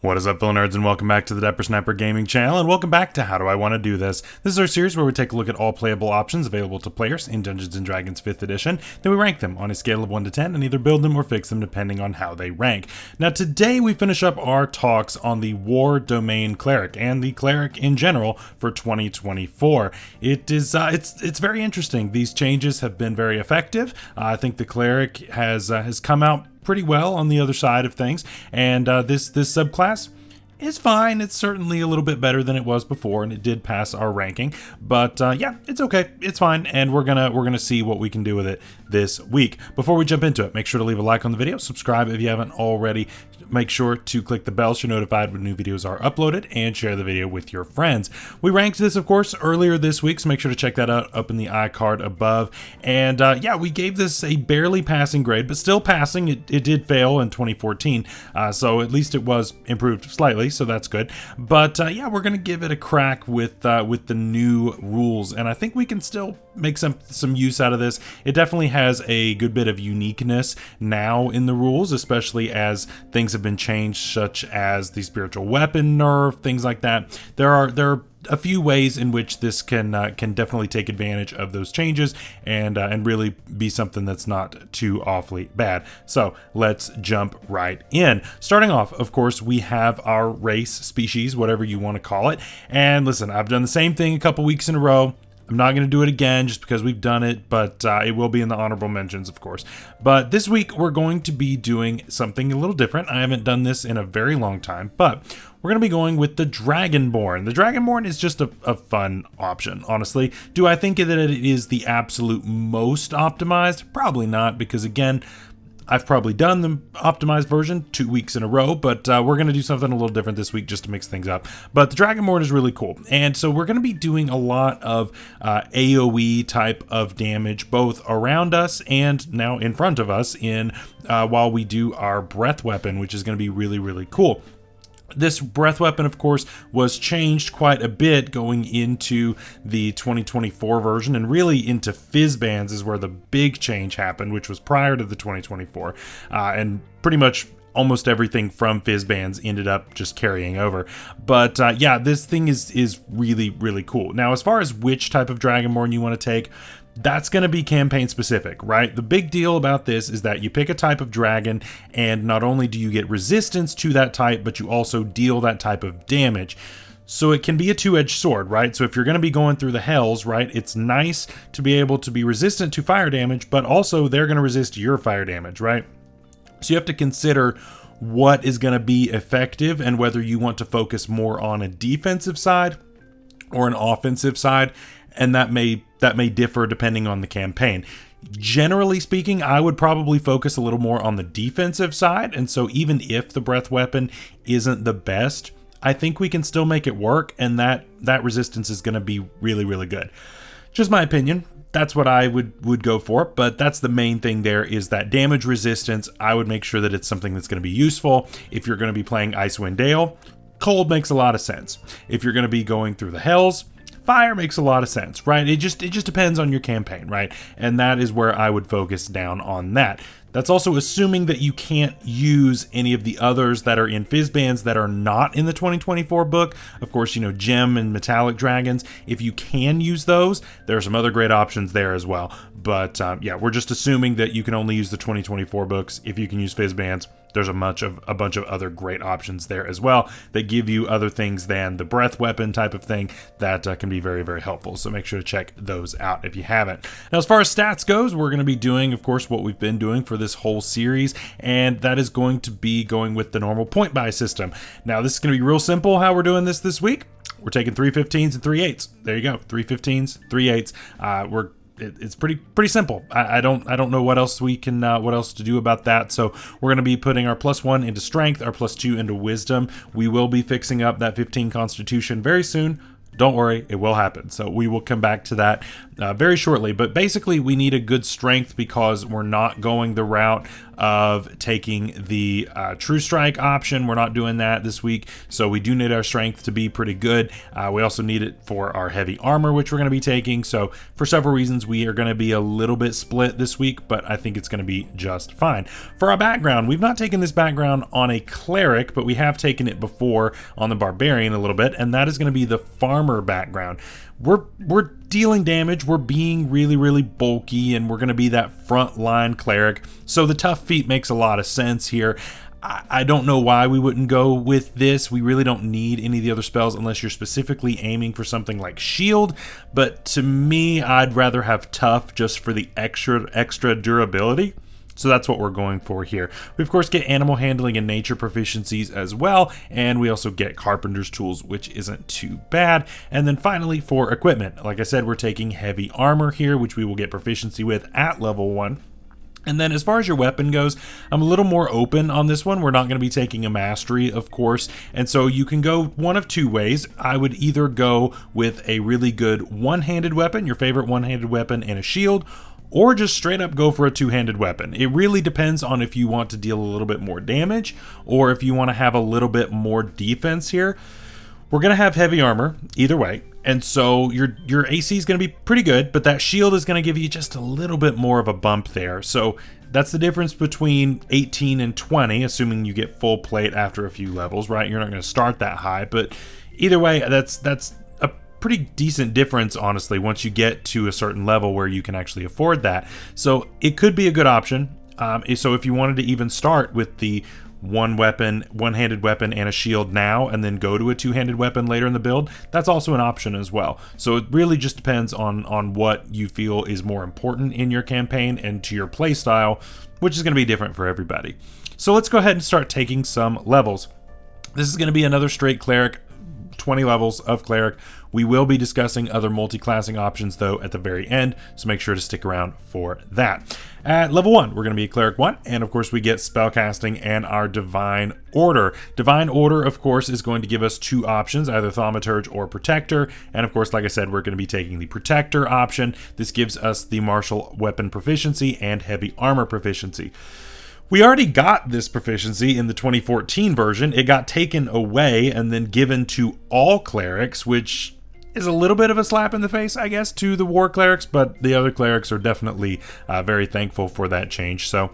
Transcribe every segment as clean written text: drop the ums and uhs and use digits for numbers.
What is up, fellow nerds, and welcome back to the Dapper Sniper Gaming channel, and welcome back to How Do I Want to Do This? This is our series where we take a look at all playable options available to players in Dungeons & Dragons 5th edition, then we rank them on a scale of 1 to 10 and either build them or fix them depending on how they rank. Now today we finish up our talks on the War Domain Cleric, and the Cleric in general for 2024. It's very interesting. These changes have been very effective. I think the Cleric has come out pretty well on the other side of things, and this subclass is fine. It's certainly a little bit better than it was before, and it did pass our ranking, but yeah, it's okay, it's fine, and we're gonna see what we can do with it this week. Before we jump into it, make sure to leave a like on the video, subscribe if you haven't already, make sure to click the bell so you're notified when new videos are uploaded, and share the video with your friends. We ranked this, of course, earlier this week, so make sure to check that out up in the iCard above. And yeah, we gave this a barely passing grade, but still passing. It did fail in 2014, so at least it was improved slightly, so that's good. But yeah, we're gonna give it a crack with the new rules, and I think we can still make some use out of this. It definitely has a good bit of uniqueness now in the rules, especially as things have been changed, such as the spiritual weapon nerf, things like that. There are a few ways in which this can definitely take advantage of those changes and really be something that's not too awfully bad. So let's jump right in. Starting off, of course, we have our race, species, whatever you want to call it. And listen, I've done the same thing a couple weeks in a row. I'm not going to do it again just because we've done it, but it will be in the honorable mentions, of course. But this week, we're going to be doing something a little different. I haven't done this in a very long time, but we're going to be going with the Dragonborn. The Dragonborn is just a fun option, honestly. Do I think that it is the absolute most optimized? Probably not, because again, I've probably done the optimized version 2 weeks in a row, but we're going to do something a little different this week just to mix things up. But the Dragonborn is really cool, and so we're going to be doing a lot of AoE type of damage, both around us and now in front of us while we do our breath weapon, which is going to be really, really cool. This breath weapon, of course, was changed quite a bit going into the 2024 version, and really into Fizzbands is where the big change happened, which was prior to the 2024, and pretty much almost everything from Fizzbands ended up just carrying over. But yeah, this thing is really, really cool. Now, as far as which type of Dragonborn you want to take, that's going to be campaign specific, right? The big deal about this is that you pick a type of dragon, and not only do you get resistance to that type, but you also deal that type of damage. So it can be a two-edged sword, right? So if you're going to be going through the hells, right, it's nice to be able to be resistant to fire damage, but also they're going to resist your fire damage, right? So you have to consider what is going to be effective and whether you want to focus more on a defensive side or an offensive side, and that may differ depending on the campaign. Generally speaking, I would probably focus a little more on the defensive side, and so even if the breath weapon isn't the best, I think we can still make it work, and that resistance is going to be really, really good. Just my opinion. That's what I would go for, but that's the main thing there, is that damage resistance. I would make sure that it's something that's going to be useful. If you're going to be playing Icewind Dale, cold makes a lot of sense. If you're going to be going through the hells, fire makes a lot of sense, right? It just depends on your campaign, right? And that is where I would focus down on that. That's also assuming that you can't use any of the others that are in Fizzbands that are not in the 2024 book. Of course, you know, gem and metallic dragons. If you can use those, there are some other great options there as well. But yeah, we're just assuming that you can only use the 2024 books. If you can use Fizzbands, there's a bunch of other great options there as well that give you other things than the breath weapon type of thing that can be very, very helpful. So make sure to check those out if you haven't. Now, as far as stats goes, we're going to be doing, of course, what we've been doing for this whole series, and that is going to be going with the normal point buy system. Now, this is going to be real simple how we're doing this week. We're taking 3 15s and 3 8s. There you go, 3 15s, 3 8s. It's pretty simple. I don't know what else we can what else to do about that. So we're going to be putting our +1 into strength, our +2 into wisdom. We will be fixing up that 15 constitution very soon. Don't worry, it will happen. So we will come back to that very shortly. But basically, we need a good strength because we're not going the route of taking the True Strike option. We're not doing that this week. So we do need our strength to be pretty good. We also need it for our heavy armor, which we're going to be taking. So for several reasons, we are going to be a little bit split this week, but I think it's going to be just fine. For our background, we've not taken this background on a Cleric, but we have taken it before on the Barbarian a little bit, and that is going to be the Farmer background. We're dealing damage, we're being really bulky, and we're going to be that frontline Cleric. So the tough feat makes a lot of sense here. I don't know why we wouldn't go with this. We really don't need any of the other spells unless you're specifically aiming for something like shield. But to me, I'd rather have tough just for the extra durability. So that's what we're going for here. We of course get animal handling and nature proficiencies as well, and we also get carpenter's tools, which isn't too bad. And then finally for equipment, like I said, we're taking heavy armor here, which we will get proficiency with at level 1. And then as far as your weapon goes, I'm a little more open on this one. We're not going to be taking a mastery, of course. And so you can go one of two ways. I would either go with a really good one-handed weapon, your favorite one-handed weapon, and a shield, or just straight up go for a two-handed weapon. It really depends on if you want to deal a little bit more damage or if you want to have a little bit more defense here. We're going to have heavy armor either way, and so your AC is going to be pretty good, but that shield is going to give you just a little bit more of a bump there. So that's the difference between 18 and 20, assuming you get full plate after a few levels, right? You're not going to start that high, but either way, that's a pretty decent difference, honestly, once you get to a certain level where you can actually afford that. So it could be a good option. So if you wanted to even start with the one-handed weapon and a shield now, and then go to a two-handed weapon later in the build, that's also an option as well. So it really just depends on what you feel is more important in your campaign and to your play style, which is going to be different for everybody. So let's go ahead and start taking some levels. This is going to be another straight Cleric, 20 levels of Cleric. We will be discussing other multi-classing options though at the very end, so make sure to stick around for that. At level 1, we're going to be a Cleric 1, and of course we get spellcasting and our Divine Order. Divine Order, of course, is going to give us two options, either Thaumaturge or Protector, and of course, like I said, we're going to be taking the Protector option. This gives us the martial weapon proficiency and heavy armor proficiency. We already got this proficiency in the 2014 version. It got taken away and then given to all clerics, which is a little bit of a slap in the face, I guess, to the war clerics, but the other clerics are definitely very thankful for that change. So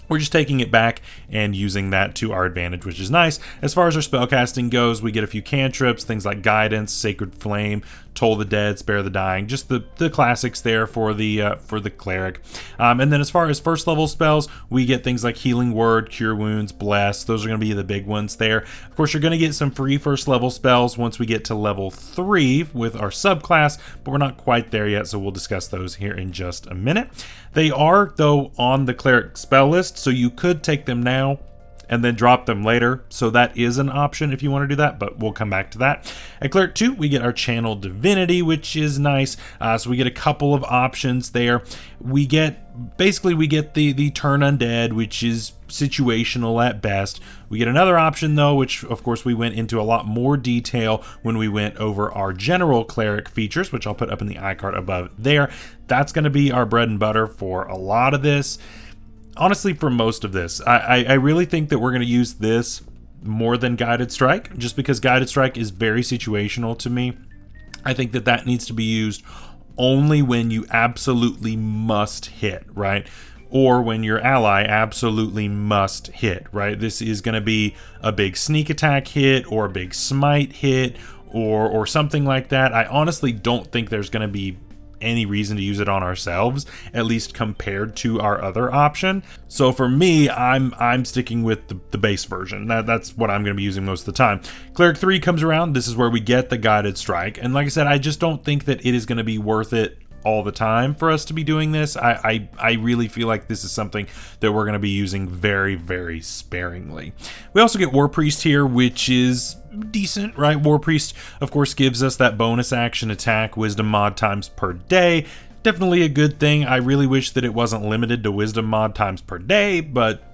we're just taking it back and using that to our advantage, which is nice. As far as our spellcasting goes, we get a few cantrips, things like Guidance, Sacred Flame, Toll the Dead, Spare the Dying, just the classics there for the Cleric. And then as far as first level spells, we get things like Healing Word, Cure Wounds, Bless. Those are going to be the big ones there. Of course, you're going to get some free first level spells once we get to level 3 with our subclass, but we're not quite there yet, so we'll discuss those here in just a minute. They are, though, on the Cleric spell list, so you could take them now and then drop them later. So that is an option if you want to do that, but we'll come back to that. At Cleric 2, we get our Channel Divinity, which is nice. So we get a couple of options there. We get the Turn Undead, which is situational at best. We get another option though, which of course we went into a lot more detail when we went over our general Cleric features, which I'll put up in the iCard above there. That's going to be our bread and butter for a lot of this. Honestly, for most of this, I really think that we're going to use this more than Guided Strike, just because Guided Strike is very situational to me. I think that needs to be used only when you absolutely must hit, right? Or when your ally absolutely must hit, right? This is going to be a big sneak attack hit or a big smite hit or something like that. I honestly don't think there's going to be any reason to use it on ourselves, at least compared to our other option. So for me, I'm sticking with the base version. That's what I'm going to be using most of the time. Cleric 3 comes around. This is where we get the Guided Strike, and like I said, I just don't think that it is going to be worth it all the time for us to be doing this. I really feel like this is something that we're going to be using very, very sparingly. We also get War Priest here, which is decent, right? War Priest, of course, gives us that bonus action attack, Wisdom mod times per day. Definitely a good thing. I really wish that it wasn't limited to Wisdom mod times per day, but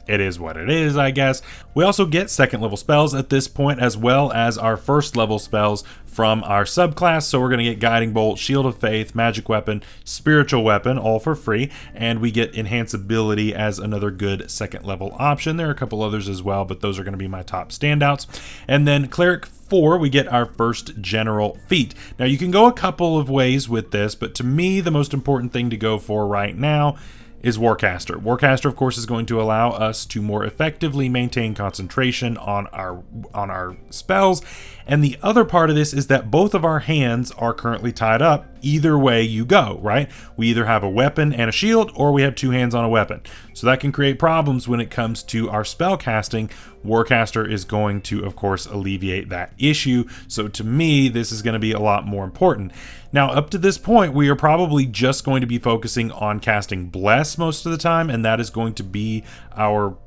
it is what it is, I guess. We also get second level spells at this point, as well as our first level spells from our subclass. So we're going to get Guiding Bolt, Shield of Faith, Magic Weapon, Spiritual Weapon, all for free. And we get Enhanceability as another good second level option. There are a couple others as well, but those are going to be my top standouts. And then Cleric 4, we get our first general feat. Now you can go a couple of ways with this, but to me the most important thing to go for right now is Warcaster. Warcaster, of course, is going to allow us to more effectively maintain concentration on our spells. And the other part of this is that both of our hands are currently tied up either way you go, right? We either have a weapon and a shield, or we have two hands on a weapon. So that can create problems when it comes to our spell casting. Warcaster is going to, of course, alleviate that issue. So to me, this is going to be a lot more important. Now, up to this point, we are probably just going to be focusing on casting Bless most of the time, and that is going to be our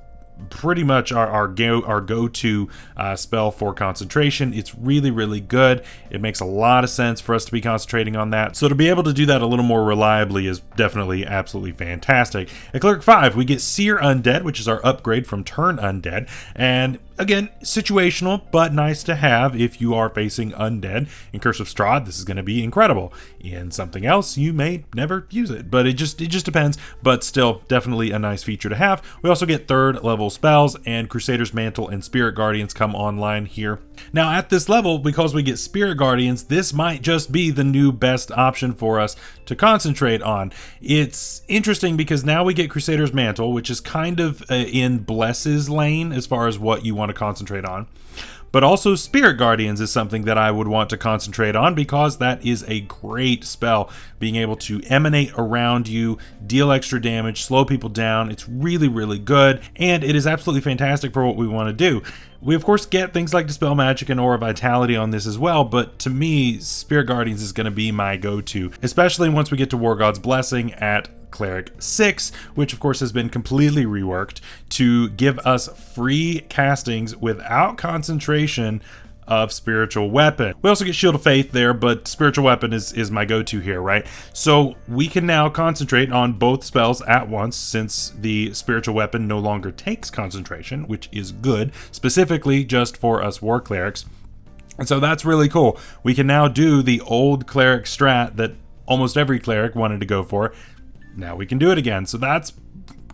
pretty much our go-to spell for concentration. It's really, really good. It makes a lot of sense for us to be concentrating on that. So to be able to do that a little more reliably is definitely absolutely fantastic. At Cleric 5, we get Seer Undead, which is our upgrade from Turn Undead. And again, situational, but nice to have if you are facing undead. In Curse of Strahd, this is going to be incredible. In something else, you may never use it, but it just depends. But still, definitely a nice feature to have. We also get third level spells, and Crusader's Mantle and Spirit Guardians come online here. Now at this level, because we get Spirit Guardians, this might just be the new best option for us to concentrate on. It's interesting because now we get Crusader's Mantle, which is kind of in Bless's lane as far as what you want to concentrate on. But also Spirit Guardians is something that I would want to concentrate on, because that is a great spell. Being able to emanate around you, deal extra damage, slow people down. It's really, really good, and it is absolutely fantastic for what we want to do. We of course get things like Dispel Magic and Aura Vitality on this as well, but to me, Spirit Guardians is going to be my go-to, especially once we get to War God's Blessing at Cleric 6, which of course has been completely reworked to give us free castings without concentration of Spiritual Weapon. We also get Shield of Faith there, but Spiritual Weapon is my go-to here, right? So we can now concentrate on both spells at once, since the Spiritual Weapon no longer takes concentration, which is good, specifically just for us War Clerics. And so that's really cool. We can now do the old Cleric strat that almost every Cleric wanted to go for. Now we can do it again. So that's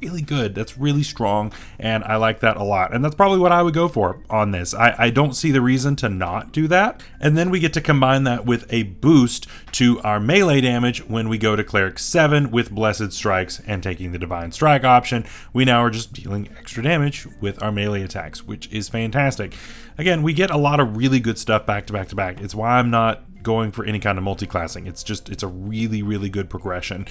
really good. That's really strong, and I like that a lot. And that's probably what I would go for on this. I don't see the reason to not do that. And then we get to combine that with a boost to our melee damage when we go to Cleric 7 with Blessed Strikes and taking the Divine Strike option. We now are just dealing extra damage with our melee attacks, which is fantastic. Again, we get a lot of really good stuff back to back to back. It's why I'm not going for any kind of multi-classing. It's a really, really good progression.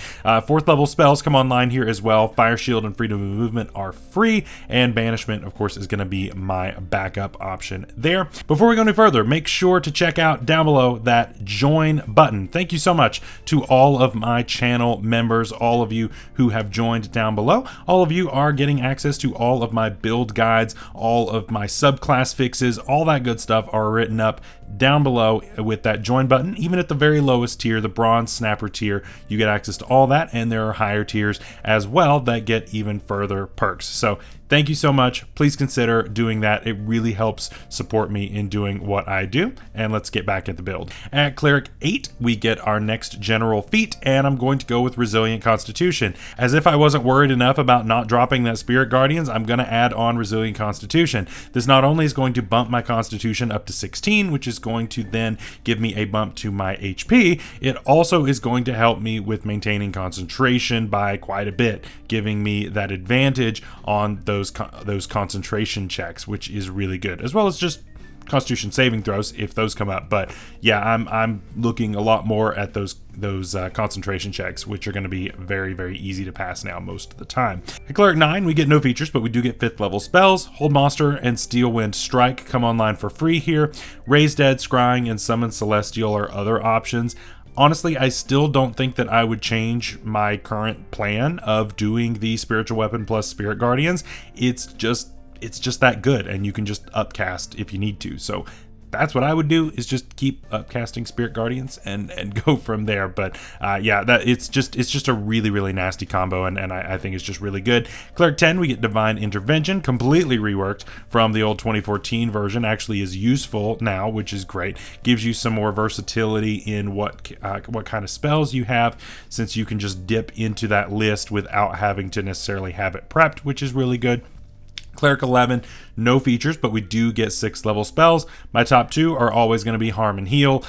Fourth level spells come online here as well. Fire Shield and Freedom of Movement are free, and Banishment, of course, is going to be my backup option there. Before we go any further, make sure to check out down below that join button. Thank you so much to all of my channel members, all of you who have joined down below. All of you are getting access to all of my build guides, all of my subclass fixes, all that good stuff are written up down below with that join button. Even at the very lowest tier, the bronze snapper tier, you get access to all that, and there are higher tiers as well that get even further perks. So thank you so much. Please consider doing that. It really helps support me in doing what I do. And let's get back at the build. At Cleric 8, we get our next general feat, and I'm going to go with Resilient Constitution. As if I wasn't worried enough about not dropping that Spirit Guardians, I'm going to add on Resilient Constitution. This not only is going to bump my Constitution up to 16, which is going to then give me a bump to my HP, it also is going to help me with maintaining concentration by quite a bit, giving me that advantage on those concentration checks, which is really good, as well as just Constitution saving throws if those come up. But yeah, I'm looking a lot more at those concentration checks, which are going to be very, very easy to pass now most of the time. At Cleric 9, we get no features, but we do get 5th level spells. Hold Monster and Steel Wind Strike come online for free here. Raise Dead, Scrying, and Summon Celestial are other options. Honestly, I still don't think that I would change my current plan of doing the Spiritual Weapon plus Spirit Guardians. It's just that good, and you can just upcast if you need to. So that's what I would do, is just keep upcasting Spirit Guardians and go from there. But yeah, it's just a really nasty combo, and I think it's just really good. Cleric 10, we get Divine Intervention, completely reworked from the old 2014 version. Actually is useful now, which is great. Gives you some more versatility in what kind of spells you have, since you can just dip into that list without having to necessarily have it prepped, which is really good. Cleric 11, no features, but we do get 6th level spells. My top 2 are always going to be Harm and Heal.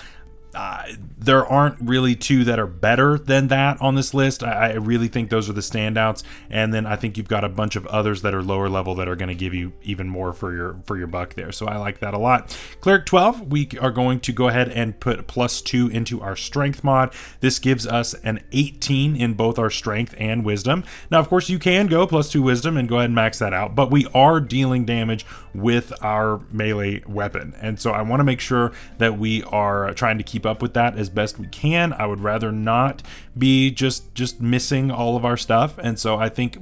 There aren't really 2 that are better than that on this list. I really think those are the standouts, and then I think you've got a bunch of others that are lower level that are going to give you even more for your buck there. So I like that a lot. Cleric 12, we are going to go ahead and put +2 into our Strength mod. This gives us an 18 in both our Strength and Wisdom. Now, of course, you can go +2 Wisdom and go ahead and max that out, but we are dealing damage with our melee weapon, and so I want to make sure that we are trying to keep up with that as best we can. I would rather not be just missing all of our stuff, and so I think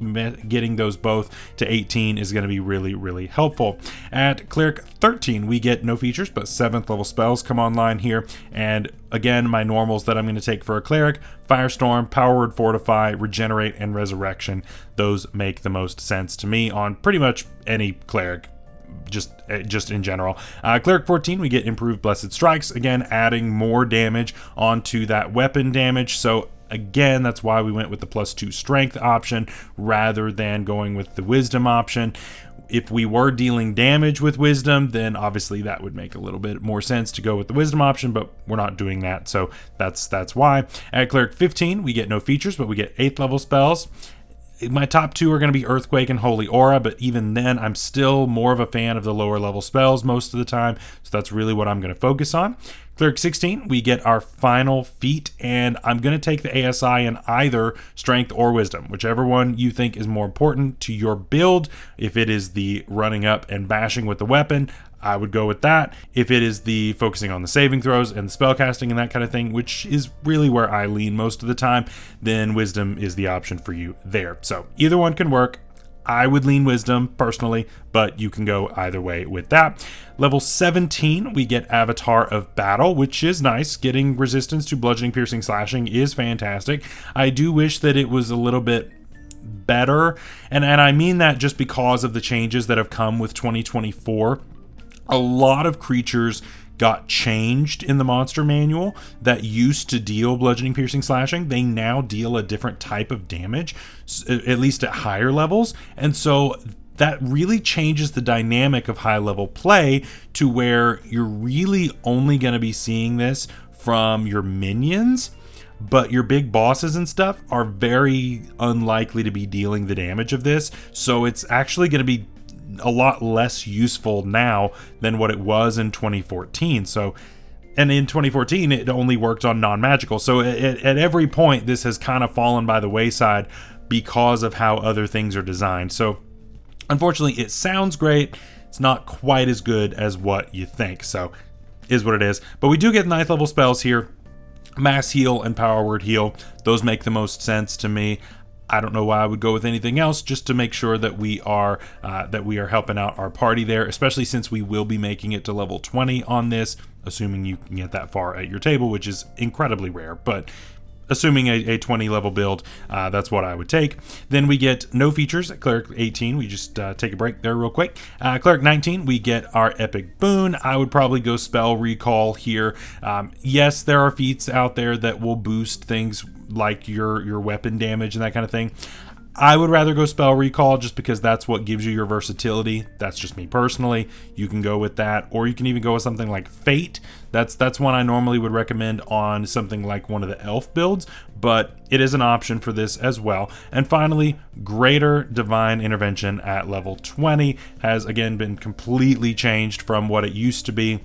getting those both to 18 is going to be really helpful. At Cleric 13, we get no features, but 7th level spells come online here, and again, my normals that I'm going to take for a Cleric: Firestorm, Power Word Fortify, Regenerate, and Resurrection. Those make the most sense to me on pretty much any Cleric, just in general. Cleric 14, we get improved Blessed Strikes, again adding more damage onto that weapon damage. So again, that's why we went with the +2 Strength option rather than going with the Wisdom option. If we were dealing damage with Wisdom, then obviously that would make a little bit more sense to go with the Wisdom option, but we're not doing that, so that's why. At Cleric 15, we get no features, but we get 8th level spells. My top 2 are going to be Earthquake and Holy Aura, but even then, I'm still more of a fan of the lower level spells most of the time, so that's really what I'm going to focus on. Cleric 16, we get our final feat, and I'm going to take the ASI in either Strength or Wisdom, whichever one you think is more important to your build. If it is the running up and bashing with the weapon, I would go with that. If it is the focusing on the saving throws and the spell casting and that kind of thing, which is really where I lean most of the time, then Wisdom is the option for you there. So either one can work. I would lean Wisdom personally, but you can go either way with that. Level 17, we get Avatar of Battle, which is nice. Getting resistance to bludgeoning, piercing, slashing is fantastic. I do wish that it was a little bit better, and I mean that just because of the changes that have come with 2024. A lot of creatures got changed in the monster manual that used to deal bludgeoning, piercing, slashing. They now deal a different type of damage, at least at higher levels, and so that really changes the dynamic of high level play to where you're really only going to be seeing this from your minions, but your big bosses and stuff are very unlikely to be dealing the damage of this. So it's actually going to be a lot less useful now than what it was in 2014. So, and in 2014 it only worked on non-magical, so at every point this has kind of fallen by the wayside because of how other things are designed. So unfortunately, it sounds great, it's not quite as good as what you think, so is what it is. But we do get 9th level spells here: Mass Heal and Power Word Heal. Those make the most sense to me. I don't know why I would go with anything else, just to make sure that we are helping out our party there, especially since we will be making it to level 20 on this, assuming you can get that far at your table, which is incredibly rare, but assuming a 20 level build, that's what I would take. Then we get no features at Cleric 18. We just take a break there real quick. Cleric 19, we get our epic boon. I would probably go Spell Recall here. Yes, there are feats out there that will boost things like your weapon damage and that kind of thing. I would rather go Spell Recall just because that's what gives you your versatility. That's just me personally. You can go with that, or you can even go with something like Fate. That's one I normally would recommend on something like one of the elf builds, but it is an option for this as well. And finally, Greater Divine Intervention at level 20 has again been completely changed from what it used to be,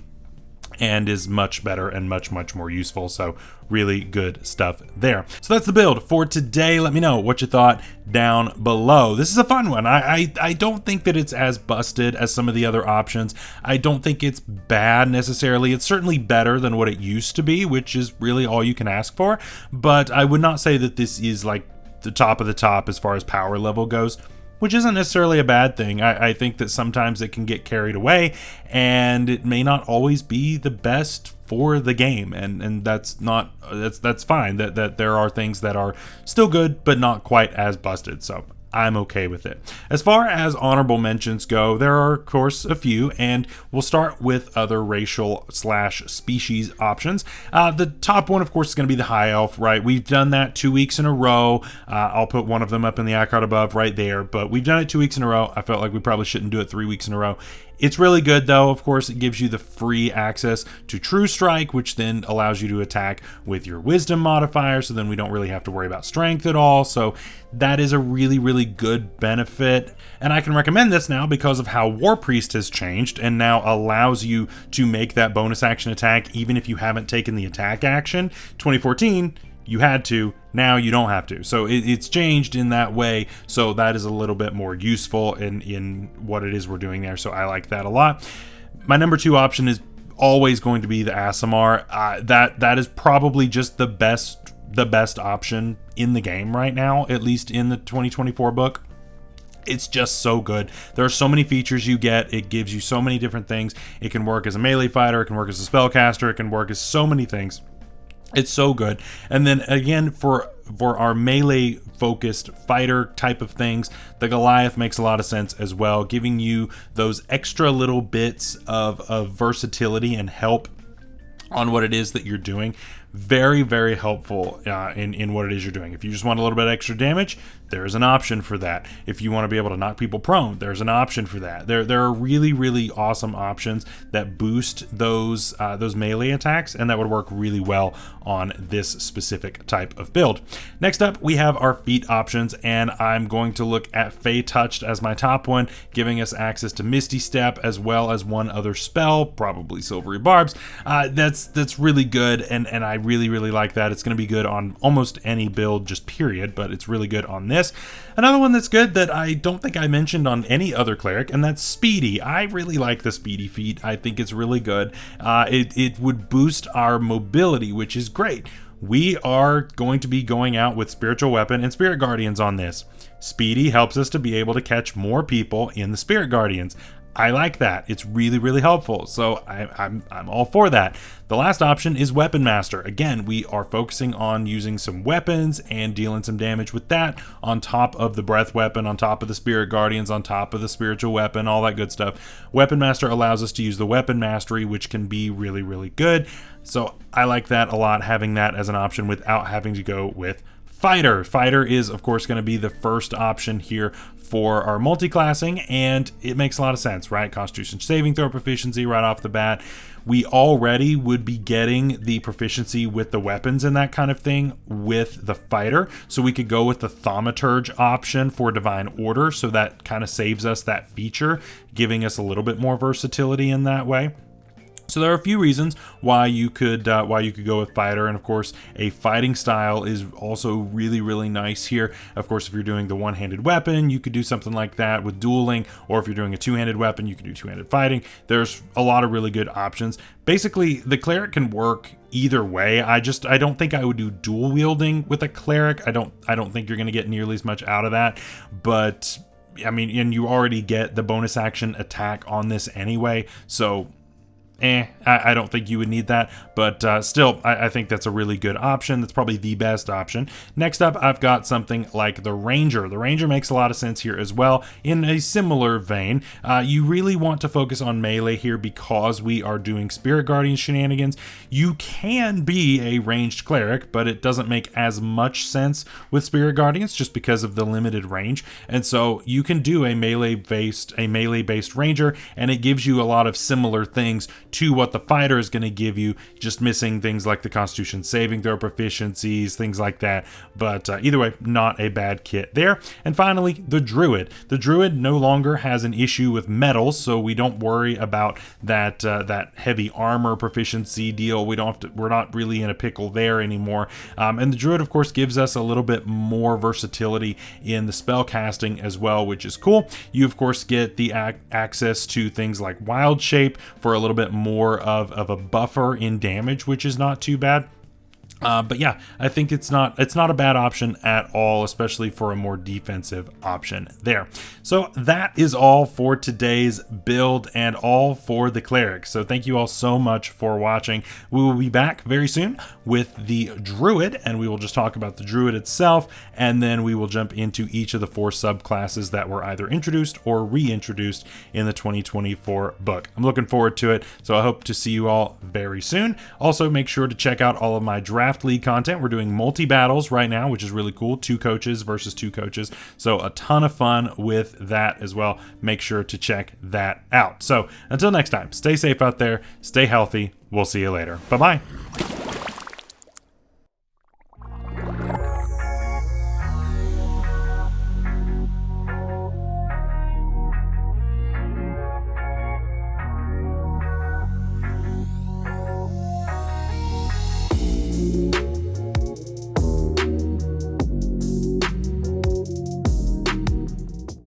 and is much better and much more useful. So really good stuff there. So that's the build for today. Let me know what you thought down below. This is a fun one. I don't think that it's as busted as some of the other options. I don't think it's bad necessarily. It's certainly better than what it used to be, which is really all you can ask for. But I would not say that this is like the top of the top as far as power level goes. which isn't necessarily a bad thing. I think that sometimes it can get carried away, and it may not always be the best for the game, and that's fine. That there are things that are still good, but not quite as busted. So I'm okay with it. As far as honorable mentions go, there are of course a few, and we'll start with other racial / species options. The top one, of course, is going to be the high elf, right? We've done that 2 weeks in a row. I'll put one of them up in the icon above right there, but we've done it 2 weeks in a row. I felt like we probably shouldn't do it 3 weeks in a row. It's really good though. Of course, it gives you the free access to True Strike, which then allows you to attack with your wisdom modifier, so then we don't really have to worry about strength at all. So that is a really, really good benefit. And I can recommend this now because of how War Priest has changed and now allows you to make that bonus action attack even if you haven't taken the attack action. 2014, you had to, now you don't have to. So it's changed in that way. So that is a little bit more useful in what it is we're doing there. So I like that a lot. My number 2 option is always going to be the Aasimar. That is probably just the best option in the game right now, at least in the 2024 book. It's just so good. There are so many features you get. It gives you so many different things. It can work as a melee fighter. It can work as a spellcaster. It can work as so many things. It's so good. And then again, for our melee focused fighter type of things, the Goliath makes a lot of sense as well, giving you those extra little bits of versatility and help on what it is that you're doing. Very, very helpful in what it is you're doing. If you just want a little bit extra damage, there's an option for that. If you want to be able to knock people prone, there's an option for that. There are really, really awesome options that boost those melee attacks, and that would work really well on this specific type of build. Next up, we have our feat options, and I'm going to look at Fey Touched as my top one, giving us access to Misty Step as well as one other spell, probably Silvery Barbs. That's really good, and I really, really like that. It's going to be good on almost any build, just period, but it's really good on this. Another one that's good that I don't think I mentioned on any other cleric, and that's Speedy. I really like the Speedy feat. I think it's really good. It would boost our mobility, which is great. We are going to be going out with Spiritual Weapon and Spirit Guardians on this. Speedy helps us to be able to catch more people in the Spirit Guardians. I like that. It's really, really helpful. So I'm all for that. The last option is Weapon Master. Again, we are focusing on using some weapons and dealing some damage with that on top of the Breath Weapon, on top of the Spirit Guardians, on top of the Spiritual Weapon, all that good stuff. Weapon Master allows us to use the Weapon Mastery, which can be really, really good. So I like that a lot, having that as an option without having to go with Fighter. Fighter is, of course, going to be the first option here for our multi-classing, and it makes a lot of sense, right? Constitution saving throw proficiency right off the bat. We already would be getting the proficiency with the weapons and that kind of thing with the fighter, so we could go with the Thaumaturge option for Divine Order, so that kind of saves us that feature, giving us a little bit more versatility in that way. So there are a few reasons why you could go with fighter, and of course a fighting style is also really, really nice here. Of course, if you're doing the one-handed weapon, you could do something like that with dueling, or if you're doing a two-handed weapon, you could do two-handed fighting. There's a lot of really good options. Basically, the cleric can work either way. I don't think I would do dual wielding with a cleric. I don't think you're going to get nearly as much out of that, but I mean, and you already get the bonus action attack on this anyway, so I don't think you would need that, but still, I think that's a really good option. That's probably the best option. Next up, I've got something like the Ranger. The Ranger makes a lot of sense here as well. In a similar vein, you really want to focus on melee here because we are doing Spirit Guardian shenanigans. You can be a ranged cleric, but it doesn't make as much sense with Spirit Guardians just because of the limited range. And so you can do a melee-based Ranger, and it gives you a lot of similar things to what the fighter is going to give you, just missing things like the Constitution saving throw proficiencies, things like that. But either way, not a bad kit there. And finally, the Druid. The Druid no longer has an issue with metals, so we don't worry about that heavy armor proficiency deal. We're not really in a pickle there anymore. And the Druid, of course, gives us a little bit more versatility in the spell casting as well, which is cool. You, of course, get the access to things like Wild Shape for a little bit more of a buffer in damage, which is not too bad. But yeah, I think it's not a bad option at all, especially for a more defensive option there. So that is all for today's build and all for the Cleric. So thank you all so much for watching. We will be back very soon with the Druid, and we will just talk about the Druid itself, and then we will jump into each of the 4 subclasses that were either introduced or reintroduced in the 2024 book. I'm looking forward to it, so I hope to see you all very soon. Also, make sure to check out all of my draft league content. We're doing multi-battles right now, which is really cool. 2 coaches versus 2 coaches. So a ton of fun with that as well. Make sure to check that out. So until next time, stay safe out there, stay healthy. We'll see you later. Bye-bye.